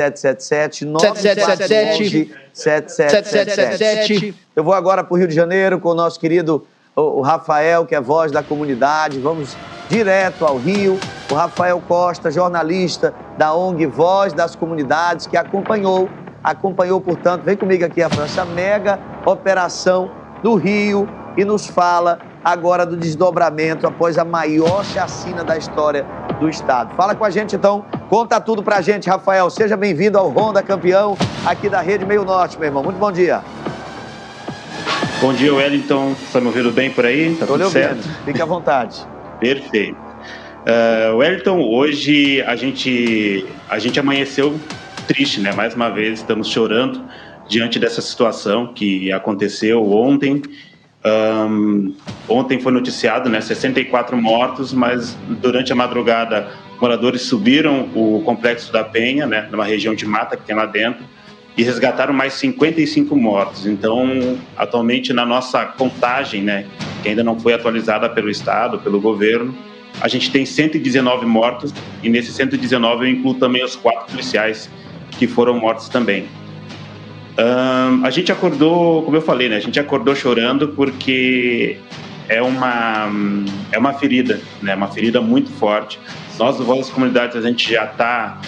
777 7777. Eu vou agora para o Rio de Janeiro com o nosso querido o Rafael, que é voz da comunidade. Vamos direto ao Rio. O Rafael Costa, jornalista da ONG Voz das Comunidades, que acompanhou, portanto, vem comigo aqui, essa mega operação do Rio, e nos fala agora do desdobramento após a maior chacina da história do Estado. Fala com a gente, então. Conta tudo pra gente, Rafael. Seja bem-vindo ao Ronda Campeão, aqui da Rede Meio Norte, meu irmão. Muito bom dia. Bom dia, Wellington. Está me ouvindo bem por aí? Tá tudo certo? Fique à vontade. Perfeito. Wellington, hoje a gente amanheceu triste, né? Mais uma vez, estamos chorando diante dessa situação que aconteceu ontem. Ontem foi noticiado, né, 64 mortos, mas durante a madrugada moradores subiram o Complexo da Penha, né, numa região de mata que tem lá dentro, e resgataram mais 55 mortos. Então, atualmente na nossa contagem, né, que ainda não foi atualizada pelo Estado, pelo governo, a gente tem 119 mortos, e nesses 119 eu incluo também os 4 policiais que foram mortos também. A gente acordou, como eu falei, né? A gente acordou chorando porque é uma ferida, né? Uma ferida muito forte. Nós, do Voz das Comunidades, a gente já está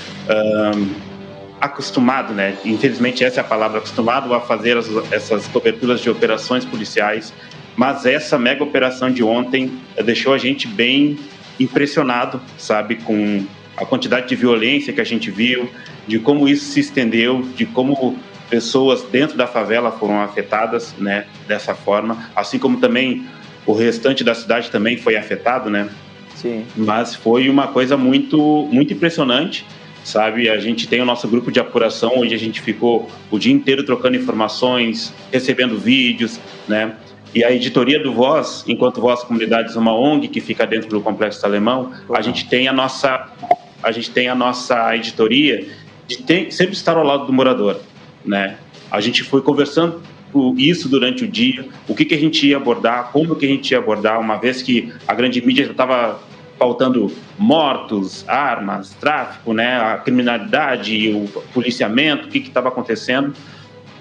acostumado, né? Infelizmente, essa é a palavra, acostumado a fazer essas coberturas de operações policiais, mas essa mega operação de ontem deixou a gente bem impressionado, sabe? Com a quantidade de violência que a gente viu, de como isso se estendeu, de como pessoas dentro da favela foram afetadas, né, dessa forma, assim como também o restante da cidade também foi afetado, né? Sim. Mas foi uma coisa muito, muito impressionante, sabe? A gente tem o nosso grupo de apuração, onde a gente ficou o dia inteiro trocando informações, recebendo vídeos, né? E a editoria do Voz, enquanto Voz Comunidades é uma ONG que fica dentro do Complexo Alemão, a gente tem a nossa editoria de sempre estar ao lado do morador, né? A gente foi conversando isso durante o dia, o que a gente ia abordar, como que a gente ia abordar, uma vez que a grande mídia já estava faltando mortos, armas, tráfico, né? A criminalidade, o policiamento, o que estava acontecendo.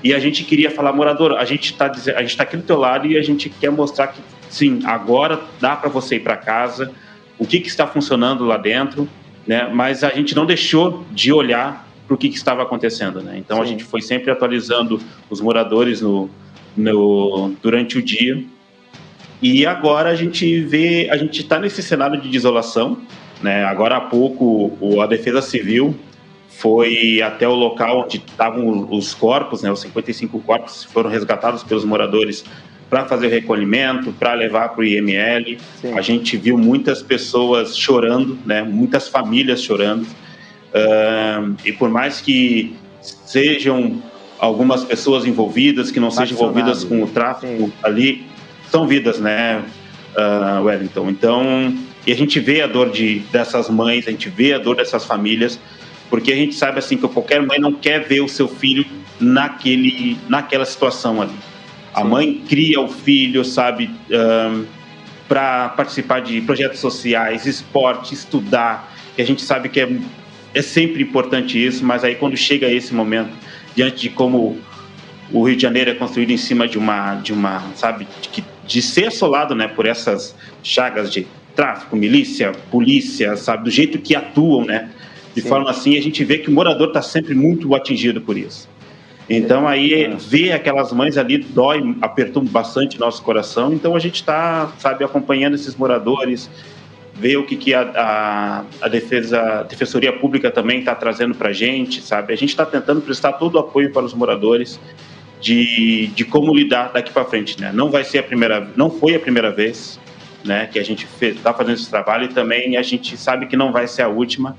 E a gente queria falar, morador, a gente tá aqui do teu lado e a gente quer mostrar que, sim, agora dá para você ir para casa, o que está funcionando lá dentro, né? Mas a gente não deixou de olhar para o que estava acontecendo, né? Então, sim, a gente foi sempre atualizando os moradores durante o dia. E agora a gente está nesse cenário de desolação, né? Agora há pouco a Defesa Civil foi até o local onde estavam os corpos, né? Os 55 corpos foram resgatados pelos moradores para fazer o recolhimento, para levar para o IML. Sim. A gente viu muitas pessoas chorando, né? Muitas famílias chorando. E por mais que sejam algumas pessoas envolvidas, que não sejam envolvidas com o tráfico, sim, ali, são vidas, né, Wellington? Então, e a gente vê a dor dessas mães, a gente vê a dor dessas famílias, porque a gente sabe assim que qualquer mãe não quer ver o seu filho naquela situação ali. Sim. A mãe cria o filho, sabe, para participar de projetos sociais, esporte, estudar, e a gente sabe que é sempre importante isso, mas aí quando chega esse momento, diante de como o Rio de Janeiro é construído em cima de uma sabe, de ser assolado, né, por essas chagas de tráfico, milícia, polícia, sabe, do jeito que atuam, né, de Sim. forma assim, a gente vê que o morador está sempre muito atingido por isso. Então aí ver aquelas mães ali apertou bastante nosso coração, então a gente está, sabe, acompanhando esses moradores, ver o que a Defensoria Pública também está trazendo para a gente, sabe? A gente está tentando prestar todo o apoio para os moradores de como lidar daqui para frente, né? Não foi a primeira vez, né, que a gente está fazendo esse trabalho, e também a gente sabe que não vai ser a última,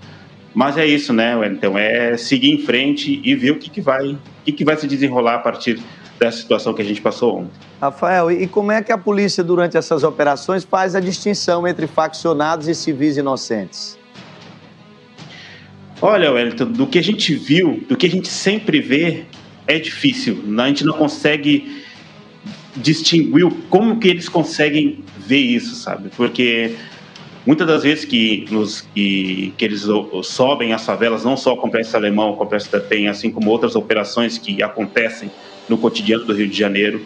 mas é isso, né? Então é seguir em frente e ver o que vai se desenrolar a partir dessa situação que a gente passou ontem. Rafael, e como é que a polícia, durante essas operações, faz a distinção entre faccionados e civis inocentes? Olha, Wellington, do que a gente viu, do que a gente sempre vê, é difícil. A gente não consegue distinguir como que eles conseguem ver isso, sabe? Porque Muitas das vezes que eles sobem as favelas, não só o Complexo Alemão, o Complexo da Penha, assim como outras operações que acontecem no cotidiano do Rio de Janeiro,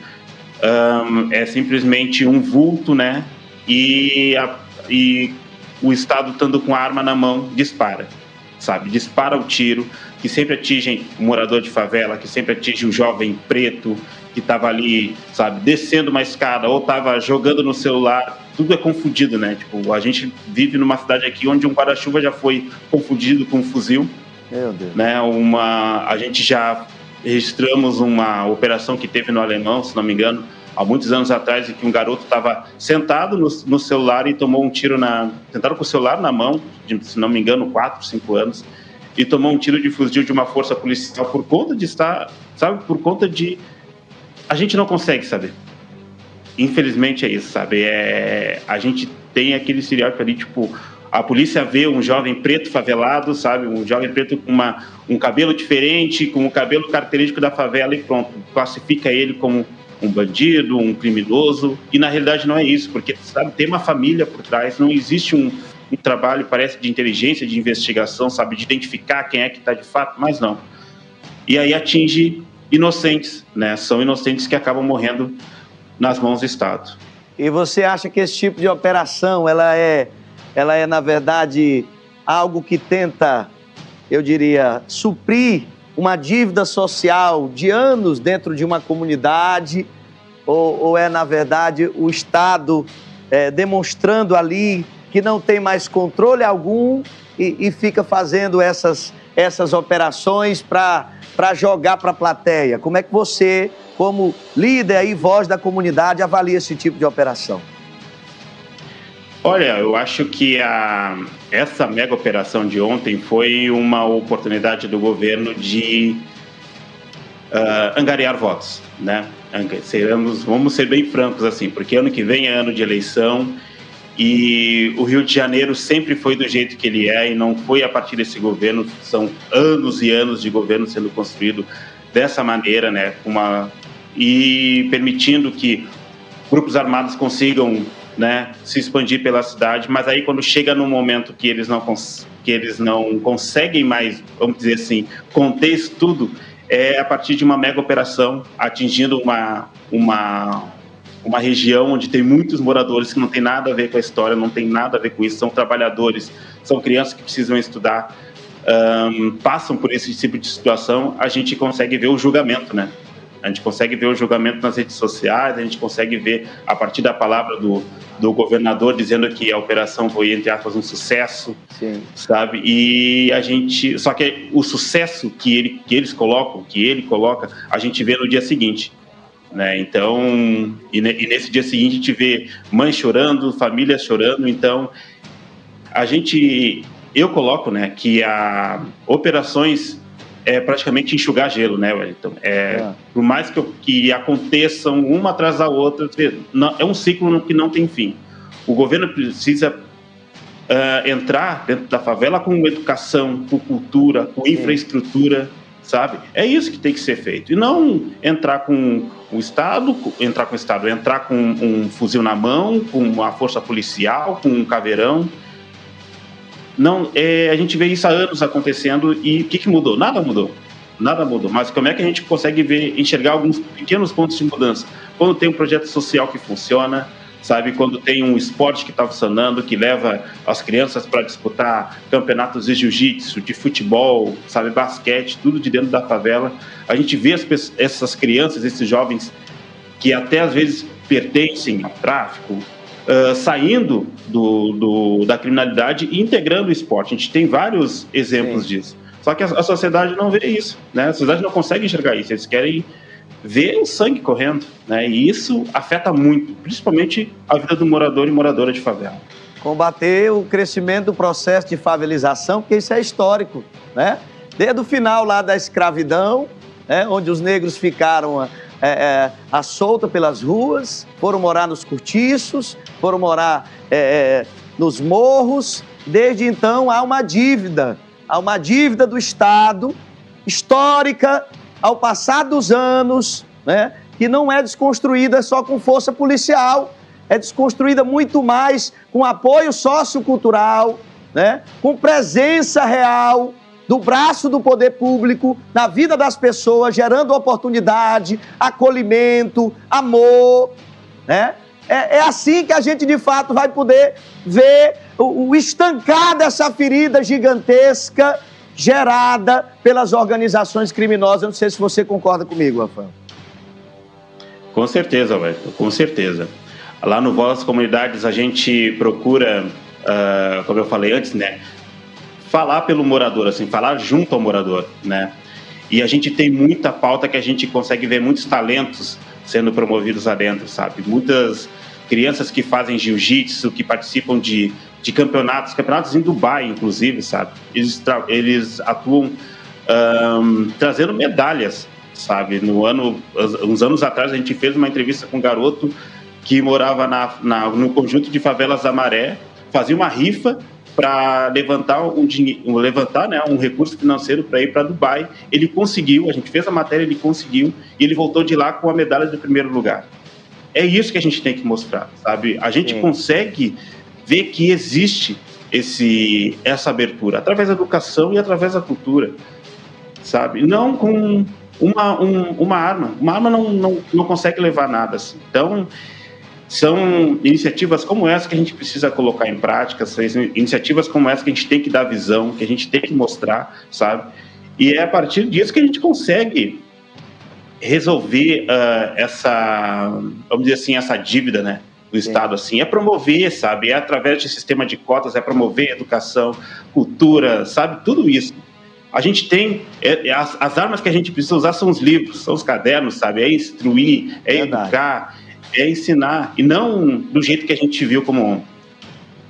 é simplesmente um vulto, né? E o Estado, estando com a arma na mão, dispara, sabe? Dispara o tiro, que sempre atinge o morador de favela, que sempre atinge o jovem preto que estava ali, sabe, descendo uma escada ou estava jogando no celular. Tudo é confundido, né? Tipo, a gente vive numa cidade aqui onde um guarda-chuva já foi confundido com um fuzil. Meu Deus. Né? A gente já registramos uma operação que teve no Alemão, se não me engano, há muitos anos atrás, em que um garoto estava sentado no celular e tomou um tiro sentado com o celular na mão, se não me engano, 4, 5 anos, e tomou um tiro de fuzil de uma força policial por conta de estar, sabe, por conta de... A gente não consegue saber. Infelizmente é isso, sabe? A gente tem aquele estereótipo ali, tipo, a polícia vê um jovem preto favelado, sabe? Um jovem preto com um cabelo diferente, com o cabelo característico da favela e pronto, classifica ele como um bandido, um criminoso, e na realidade não é isso, porque, sabe, tem uma família por trás, não existe um trabalho, parece, de inteligência, de investigação, sabe, de identificar quem é que está de fato, mas não. E aí atinge inocentes, né? São inocentes que acabam morrendo nas mãos do Estado. E você acha que esse tipo de operação, ela é na verdade, algo que tenta, eu diria, suprir uma dívida social de anos dentro de uma comunidade, ou é, na verdade, o Estado demonstrando ali que não tem mais controle algum e fica fazendo essas operações para jogar para a plateia? Como é que você, como líder e voz da comunidade, avalia esse tipo de operação? Olha, eu acho que essa mega operação de ontem foi uma oportunidade do governo de angariar votos, né? Vamos ser bem francos assim, porque ano que vem é ano de eleição e o Rio de Janeiro sempre foi do jeito que ele é e não foi a partir desse governo. São anos e anos de governo sendo construído dessa maneira, né? E permitindo que grupos armados consigam, né, se expandir pela cidade, mas aí quando chega num momento que eles não conseguem mais, vamos dizer assim, conter isso tudo, é a partir de uma mega operação atingindo uma região onde tem muitos moradores que não tem nada a ver com a história, não tem nada a ver com isso, são trabalhadores, são crianças que precisam estudar, passam por esse tipo de situação. A gente consegue ver o julgamento, né? A gente consegue ver o julgamento nas redes sociais, a gente consegue ver a partir da palavra do governador dizendo que a operação foi, entre aspas, um sucesso. Sim. Sabe? E só que o sucesso que ele coloca, a gente vê no dia seguinte, né? Então, e nesse dia seguinte a gente vê mães chorando, famílias chorando. Então, eu coloco, né, que operações é praticamente enxugar gelo, né, Wellington? Por mais que aconteçam uma atrás da outra, é um ciclo que não tem fim. O governo precisa entrar dentro da favela com educação, com cultura, com infraestrutura, sabe? É isso que tem que ser feito. E não entrar com entrar com um fuzil na mão, com uma força policial, com um caveirão. Não, a gente vê isso há anos acontecendo e o que mudou? Nada mudou. Mas como é que a gente consegue enxergar alguns pequenos pontos de mudança? Quando tem um projeto social que funciona, sabe? Quando tem um esporte que está funcionando, que leva as crianças para disputar campeonatos de jiu-jitsu, de futebol, sabe? Basquete, tudo de dentro da favela. A gente vê essas crianças, esses jovens que até às vezes pertencem ao tráfico, saindo da criminalidade e integrando o esporte. A gente tem vários exemplos disso. Só que a sociedade não vê isso, né? A sociedade não consegue enxergar isso. Eles querem ver o sangue correndo, né? E isso afeta muito, principalmente a vida do morador e moradora de favela. Combater o crescimento do processo de favelização, porque isso é histórico, né? Desde o final lá da escravidão, né? Onde os negros ficaram à solta pelas ruas, foram morar nos cortiços, foram morar nos morros. Desde então há uma dívida do Estado, histórica, ao passar dos anos, né, que não é desconstruída só com força policial, é desconstruída muito mais com apoio sociocultural, né? Com presença real do braço do poder público na vida das pessoas, gerando oportunidade, acolhimento, amor, né? É assim que a gente, de fato, vai poder ver o estancar dessa ferida gigantesca gerada pelas organizações criminosas. Eu não sei se você concorda comigo, Rafael. Com certeza, Wellington, com certeza. Lá no Voz das Comunidades a gente procura, como eu falei antes, né, falar pelo morador, assim, falar junto ao morador, né? E a gente tem muita pauta que a gente consegue ver muitos talentos sendo promovidos lá dentro, sabe? Muitas crianças que fazem jiu-jitsu, que participam de campeonatos em Dubai, inclusive, sabe? Eles atuam trazendo medalhas, sabe? Uns anos atrás a gente fez uma entrevista com um garoto que morava no conjunto de favelas da Maré, fazia uma rifa para levantar um recurso financeiro para ir para Dubai. Ele conseguiu, a gente fez a matéria, ele conseguiu, e ele voltou de lá com a medalha de primeiro lugar. É isso que a gente tem que mostrar, sabe? A gente consegue ver que existe essa abertura através da educação e através da cultura, sabe? Não com uma arma. Uma arma não consegue levar nada, assim. Então, são iniciativas como essa que a gente precisa colocar em prática, são iniciativas como essa que a gente tem que dar visão, que a gente tem que mostrar, sabe? E é a partir disso que a gente consegue resolver vamos dizer assim, essa dívida, né, do Estado, assim, é promover, sabe? É através de sistema de cotas, é promover educação, cultura, sabe? Tudo isso. A gente tem, as armas que a gente precisa usar são os livros, são os cadernos, sabe? É instruir, é educar, é ensinar, e não do jeito que a gente viu como ontem.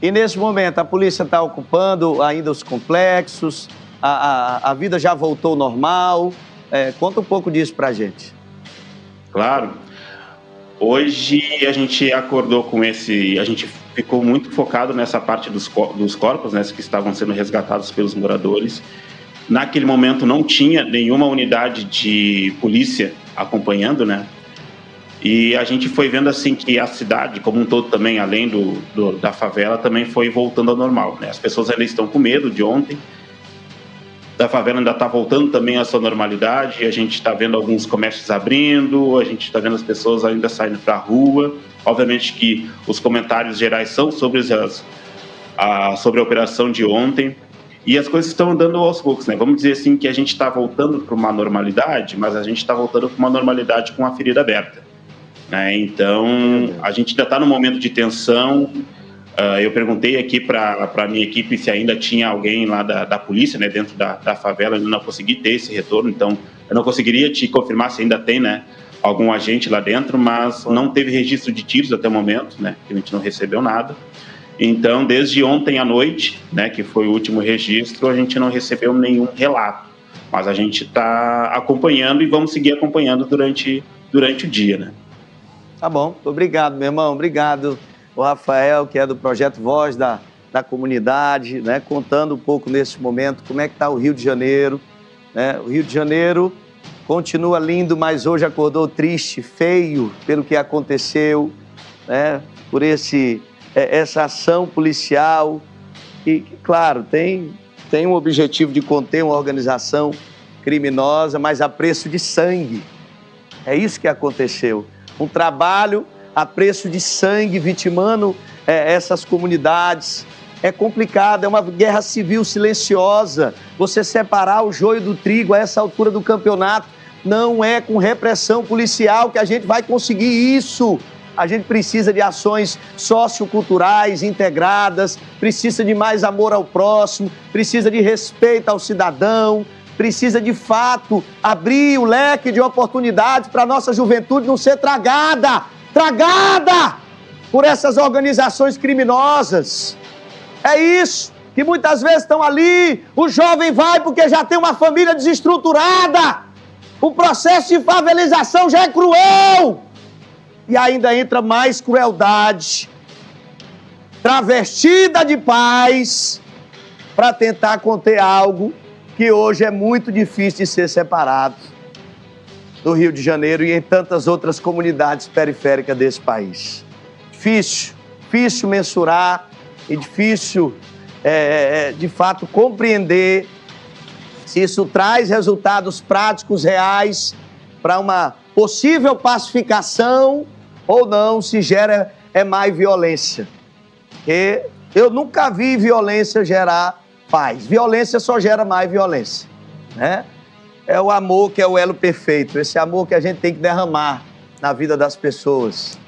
E nesse momento, a polícia está ocupando ainda os complexos, a vida já voltou ao normal. Conta um pouco disso pra gente. Claro. Hoje a gente acordou com a gente ficou muito focado nessa parte dos corpos, né, que estavam sendo resgatados pelos moradores. Naquele momento não tinha nenhuma unidade de polícia acompanhando, né? E a gente foi vendo assim que a cidade como um todo também, além da favela, também foi voltando ao normal, né? As pessoas ainda estão com medo de ontem. Da favela ainda está voltando também à sua normalidade. A gente está vendo alguns comércios abrindo, a gente está vendo as pessoas ainda saindo para a rua. Obviamente que os comentários gerais são sobre a operação de ontem. E as coisas estão andando aos poucos, né? Vamos dizer assim que a gente está voltando para uma normalidade, mas a gente está voltando para uma normalidade com a ferida aberta, né? Então, a gente ainda está num momento de tensão. Eu perguntei aqui para a minha equipe se ainda tinha alguém lá da polícia, né, dentro da favela. Eu não consegui ter esse retorno, então eu não conseguiria te confirmar se ainda tem, né, algum agente lá dentro, mas não teve registro de tiros até o momento, né, que a gente não recebeu nada. Então, desde ontem à noite, né, que foi o último registro, a gente não recebeu nenhum relato, mas a gente está acompanhando e vamos seguir acompanhando durante o dia, né? Tá bom, obrigado, meu irmão, obrigado. O Rafael, que é do Projeto Voz da Comunidade, né, contando um pouco nesse momento como é que está o Rio de Janeiro, né? O Rio de Janeiro continua lindo, mas hoje acordou triste, feio, pelo que aconteceu, né, por essa ação policial, e, claro, tem um objetivo de conter uma organização criminosa, mas a preço de sangue. É isso que aconteceu. Um trabalho a preço de sangue, vitimando essas comunidades. É complicado, é uma guerra civil silenciosa. Você separar o joio do trigo a essa altura do campeonato, não é com repressão policial que a gente vai conseguir isso. A gente precisa de ações socioculturais integradas, precisa de mais amor ao próximo, precisa de respeito ao cidadão, precisa, de fato, abrir o leque de oportunidades para a nossa juventude não ser tragada por essas organizações criminosas. É isso, que muitas vezes estão ali, o jovem vai porque já tem uma família desestruturada, o processo de favelização já é cruel, e ainda entra mais crueldade, travestida de paz, para tentar conter algo que hoje é muito difícil de ser separado no Rio de Janeiro e em tantas outras comunidades periféricas desse país. difícil mensurar e difícil, de fato, compreender se isso traz resultados práticos reais para uma possível pacificação ou não, se gera mais violência. Porque eu nunca vi violência gerar paz. Violência só gera mais violência, né? É o amor que é o elo perfeito, esse amor que a gente tem que derramar na vida das pessoas.